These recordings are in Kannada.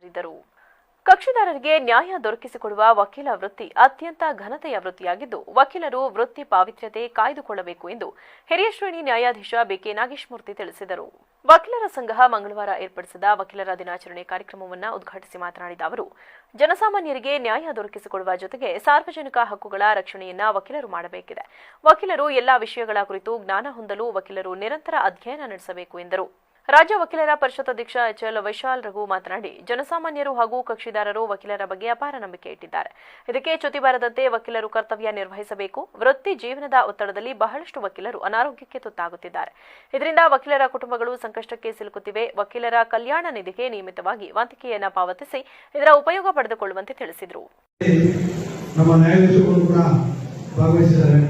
ಉಪಸ್ಥಿತರಿದ್ದರು. ಕಕ್ಷಿದಾರರಿಗೆ ನ್ಯಾಯ ದೊರಕಿಸಿಕೊಡುವ ವಕೀಲ ವೃತ್ತಿ ಅತ್ಯಂತ ಘನತೆಯ ವೃತ್ತಿಯಾಗಿದ್ದು, ವಕೀಲರು ವೃತ್ತಿ ಪಾವಿತ್ರ್ಯತೆ ಕಾಯ್ದುಕೊಳ್ಳಬೇಕು ಎಂದು ಹಿರಿಯ ಶ್ರೇಣಿ ನ್ಯಾಯಾಧೀಶ ಬಿಕೆ ನಾಗೇಶಮೂರ್ತಿ ತಿಳಿಸಿದರು. ವಕೀಲರ ಸಂಘ ಮಂಗಳವಾರ ಏರ್ಪಡಿಸಿದ ವಕೀಲರ ದಿನಾಚರಣೆ ಕಾರ್ಯಕ್ರಮವನ್ನು ಉದ್ಘಾಟಿಸಿ ಮಾತನಾಡಿದ ಅವರು, ಜನಸಾಮಾನ್ಯರಿಗೆ ನ್ಯಾಯ ದೊರಕಿಸಿಕೊಡುವ ಜೊತೆಗೆ ಸಾರ್ವಜನಿಕ ಹಕ್ಕುಗಳ ರಕ್ಷಣೆಯನ್ನ ವಕೀಲರು ಮಾಡಬೇಕಿದೆ. ವಕೀಲರು ಎಲ್ಲಾ ವಿಷಯಗಳ ಕುರಿತು ಜ್ಞಾನ ಹೊಂದಲು ವಕೀಲರು ನಿರಂತರ ಅಧ್ಯಯನ ನಡೆಸಬೇಕು ಎಂದರು. ರಾಜ್ಯ ವಕೀಲರ ಪರಿಷತ್ ಅಧ್ಯಕ್ಷ ಎಚ್ಎಲ್ ವೈಶಾಲ್ ರಘು ಮಾತನಾಡಿ, ಜನಸಾಮಾನ್ಯರು ಹಾಗೂ ಕಕ್ಷಿದಾರರು ವಕೀಲರ ಬಗ್ಗೆ ಅಪಾರ ನಂಬಿಕೆ ಇಟ್ಟಿದ್ದಾರೆ. ಇದಕ್ಕೆ ಚ್ಯುತಿ ಬಾರದಂತೆ ವಕೀಲರು ಕರ್ತವ್ಯ ನಿರ್ವಹಿಸಬೇಕು. ವೃತ್ತಿ ಜೀವನದ ಒತ್ತಡದಲ್ಲಿ ಬಹಳಷ್ಟು ವಕೀಲರು ಅನಾರೋಗ್ಯಕ್ಕೆ ತುತ್ತಾಗುತ್ತಿದ್ದಾರೆ. ಇದರಿಂದ ವಕೀಲರ ಕುಟುಂಬಗಳು ಸಂಕಷ್ಟಕ್ಕೆ ಸಿಲುಕುತ್ತಿವೆ. ವಕೀಲರ ಕಲ್ಯಾಣ ನಿಧಿಗೆ ನಿಯಮಿತವಾಗಿ ವಂತಿಕೆಯನ್ನು ಪಾವತಿಸಿ ಇದರ ಉಪಯೋಗ ಪಡೆದುಕೊಳ್ಳುವಂತೆ ತಿಳಿಸಿದರು. ನಮ್ಮ ನ್ಯಾಯಾಧೀಶರು ಕೂಡ ಭಾಗವಹಿಸಿದ್ದಾರೆ.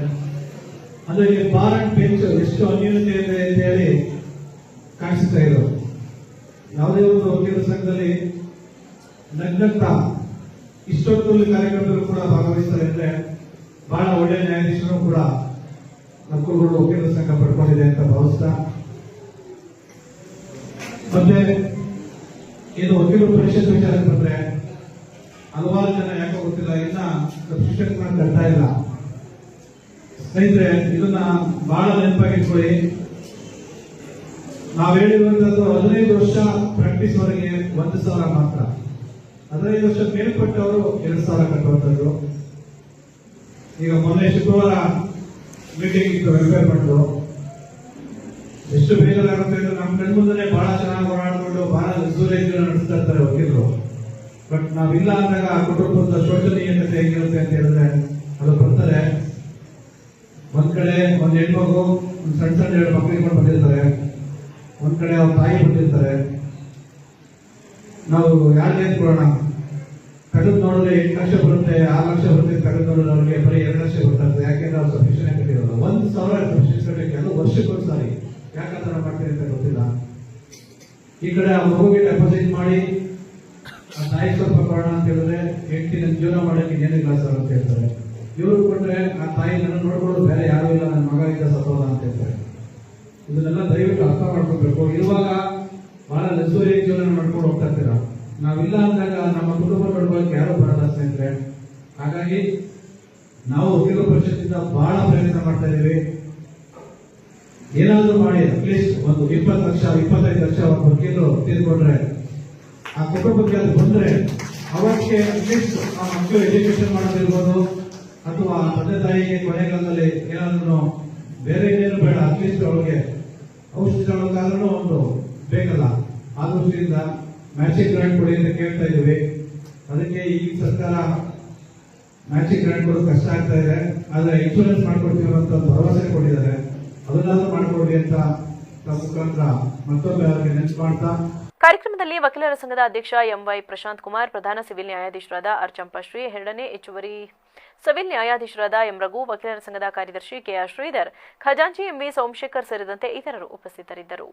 ಅಂದ್ರೆ ಈ ಬಾರ್ ಅಂಡ್ ಬೆಂಚ್ ಎಷ್ಟು ಅನ್ಯೂನ್ಯತೆ ಇದೆ ಅಂತ ಹೇಳಿ ಕಾಣಿಸ್ತಾ ಇರೋದು. ಯಾವುದೇ ಒಂದು ವಕೀಲರ ಸಂಘದಲ್ಲಿ ನಗ್ನಗ್ತಾ ಇಷ್ಟೊಂದು ಕಾರ್ಯಕ್ರಮದಲ್ಲೂ ಕೂಡ ಭಾಗವಹಿಸ್ತಾರೆ ಅಂದ್ರೆ ಬಹಳ ಒಳ್ಳೆಯ ನ್ಯಾಯಾಧೀಶರು ಕೂಡ ಹಕ್ಕುಗಳು ವಕೀಲರ ಸಂಘ ಪಡ್ಕೊಂಡಿದೆ ಅಂತ ಭಾವಿಸ್ತಾ, ಮತ್ತೆ ಇದು ವಕೀಲರ ಪರಿಷತ್ ವಿಚಾರಕ್ಕೆ ಬಂದ್ರೆ ಹಲವಾರು ಜನ ಯಾಕೆ ಗೊತ್ತಿಲ್ಲ, ಇನ್ನ ಸಬ್ಸ್ಕ್ರಿಪ್ಷನ್ ಕಟ್ತಾ ಇಲ್ಲ. ಸ್ನೇಹಿತರೆ, ಇದನ್ನ ಬಹಳ ನೆನಪಾಗಿಟ್ಕೊಳ್ಳಿ. ನಾವು ಹೇಳಿರುವಂತದ್ದು 15 ವರ್ಷ ಪ್ರಾಕ್ಟೀಸ್ ಅವರಿಗೆ 1,000 ಮಾತ್ರ. 15 ವರ್ಷ ಮೇಲ್ಪಟ್ಟವರು 2,000 ಕಟ್ಟುವಂಥದ್ದು. ಈಗ ಮೊನ್ನೆ ಶುಕ್ರವಾರ ಮೀಟಿಂಗ್ ಇತ್ತು ವೆಲ್ಫೇರ್ ಫಂಡ್. ಎಷ್ಟು ಬೇಜಾರಾಗುತ್ತೆ ಅಂದ್ರೆ ನಮ್ಮ ಕಣ್ಮುಂದನೆ ಬಹಳ ಚೆನ್ನಾಗಿ ಓಡಾಡ್ಕೊಂಡು ಬಹಳ ಲಕ್ಸುರಿಯಾಗಿ ನಡೆಸ್ತಾ ಇರ್ತಾರೆ ವಕೀಲರು. ಬಟ್ ನಾವಿಲ್ಲ ಅಂದಾಗ ಆ ಕುಟುಂಬದ ಶೋಷಣೀಯತೆ ಹೇಗಿರುತ್ತೆ ಅಂತ ಹೇಳಿದ್ರೆ ಅದು ಬರ್ತಾರೆ. ಒಂದ್ ಕಡೆ ಒಂದ್ ಹೆಣ್ಮಗು ಸಣ್ಣ ಸಣ್ಣ 2 ಮಕ್ಕಳಿಗೆ ಬಂದಿರ್ತಾರೆ, ಒಂದ್ ಕಡೆ ಅವ್ರ ತಾಯಿ ಬಂದಿರ್ತಾರೆ. ನಾವು ಯಾರಿಗೆ ಕೊಡೋಣ? ತೆಗೆದು ನೋಡಿದ್ರೆ 8 ಲಕ್ಷ ಬರುತ್ತೆ, 6 ಲಕ್ಷ ಬರುತ್ತೆ. ತೆಗೆದು ನೋಡಿದ್ರೆ ಅವ್ರಿಗೆ ಬರೀ 2 ಲಕ್ಷ ಬರ್ತದೆ. ಯಾಕೆಂದ್ರೆ ಅವ್ರು ಸಬ್ಸ್ಕ್ರಿಪ್ಷನ್ ಕಟ್ಟಿರೋದು 1,000 ಸಬ್ಸ್ಕ್ರಿಪ್ಷನ್ ಕಟ್ಟಕ್ಕೆ ವರ್ಷಕ್ಕೊಂದ್ಸಾರಿ. ಯಾಕಂತ ಮಾಡ್ತೀರಿ ಅಂತ ಗೊತ್ತಿಲ್ಲ. ಈ ಕಡೆ ಆ ಮಗುಗೆ ಡೆಪಾಸಿಟ್ ಮಾಡಿ ಆ ತಾಯಿ ಸ್ವಲ್ಪ ಕೊಡೋಣ ಅಂತ ಹೇಳಿದ್ರೆ ಹೆಂಡತಿ ನನ್ನ ಜೀವನ ಮಾಡೋಕೆ ಏನಿಲ್ಲ ಸರ್ ಅಂತ ಹೇಳ್ತಾರೆ. ಇವ್ರು ಕೊಟ್ರೆ ಆ ತಾಯಿ ನನ್ನ ನೋಡ್ಕೊಂಡು ಬೇರೆ ಯಾರು ಇಲ್ಲ, ನನ್ನ ಮಗ ಇದ್ದ ಸತ್ತೋದ ಅಂತ ಹೇಳ್ತಾರೆ. ಇದನ್ನೆಲ್ಲ ದಯವಿಟ್ಟು ಅರ್ಥ ಮಾಡ್ಕೊಬೇಕು. ಇರುವಾಗ ಬಹಳ ಲಕ್ಸುರಿ ಜೀವನ ಮಾಡ್ಕೊಂಡು ಹೋಗ್ತಾ ಇರ್ತೀರಾ. ನಾವಿಲ್ಲ ಅಂದಾಗ ನಮ್ಮ ಕುಟುಂಬ ನೋಡ್ಕೊಳ್ಳೋಕೆ ಯಾರು ಬರಲ್ಲ ಸ್ನೇಹಿತರೆ. ಹಾಗಾಗಿ ನಾವು ವಕೀಲರ ಪರಿಷತ್ತಿಂದ ಬಹಳ ಪ್ರಯತ್ನ ಮಾಡ್ತಾ ಇದೀವಿ. ಏನಾದ್ರೂ ಮಾಡಿ ಅಟ್ಲೀಸ್ಟ್ ಒಂದು 20 ಲಕ್ಷ 25 ಲಕ್ಷ ಒಂದು ವಕೀಲರು ತೀರ್ಕೊಂಡ್ರೆ ಆ ಕುಟುಂಬಕ್ಕೆ ಅದು ಬಂದ್ರೆ ಅವಕ್ಕೆ ಅಟ್ಲೀಸ್ಟ್ ಆ ಮಕ್ಕಳು ಎಜುಕೇಶನ್ ಮಾಡೋದಿರ್ಬೋದು, ಅಥವಾ ತಂದೆ ತಾಯಿಗೆ ಕೊನೆಗಾಲದಲ್ಲಿ ಏನಾದ್ರೂ ಬೇರೆ ಏನೇನು ಬೇಡ, ಅಟ್ಲೀಸ್ಟ್ ಅವರಿಗೆ ಔಷಧಿ ತಗೊಳ್ಳೋಕಾದ್ರೂ ಒಂದು ಬೇಕಲ್ಲ. ಆ ದೃಷ್ಟಿಯಿಂದ ಮ್ಯಾಚಿಂಗ್ ಗ್ರಾಂಟ್ ಕೊಡಿ ಅಂತ ಕೇಳ್ತಾ ಇದೀವಿ. ಅದಕ್ಕೆ ಈ ಸರ್ಕಾರ ಮ್ಯಾಚಿಂಗ್ ಗ್ರಾಂಟ್ ಕೊಡೋದು ಕಷ್ಟ ಆಗ್ತಾ ಇದೆ. ಆದ್ರೆ ಇನ್ಶೂರೆನ್ಸ್ ಮಾಡ್ಕೊಡ್ತೀವಿ ಅಂತ ಭರವಸೆ ಕೊಟ್ಟಿದ್ದಾರೆ. ಅದನ್ನಾದ್ರೂ ಮಾಡ್ಕೊಡಿ ಅಂತ ಮುಖಾಂತರ ಮತ್ತೊಮ್ಮೆ ಅವರಿಗೆ ನೆನಪು ಮಾಡ್ತಾ, ಕಾರ್ಯಕ್ರಮದಲ್ಲಿ ವಕೀಲರ ಸಂಘದ ಅಧ್ಯಕ್ಷ ಎಂವೈ ಪ್ರಶಾಂತ್ ಕುಮಾರ್, ಪ್ರಧಾನ ಸಿವಿಲ್ ನ್ಯಾಯಾಧೀಶರಾದ ಆರ್ ಚಂಪಾಶ್ರೀ, 2ನೇ ಹೆಚ್ಚುವರಿ ಸಿವಿಲ್ ನ್ಯಾಯಾಧೀಶರಾದ ಎಂ ರಘು, ವಕೀಲರ ಸಂಘದ ಕಾರ್ಯದರ್ಶಿ ಕೆಆರ್ ಶ್ರೀಧರ್, ಖಜಾಂಚಿ ಎಂಬಿ ಸೋಮಶೇಖರ್ ಸೇರಿದಂತೆ ಇತರರು ಉಪಸ್ಥಿತರಿದ್ದರು.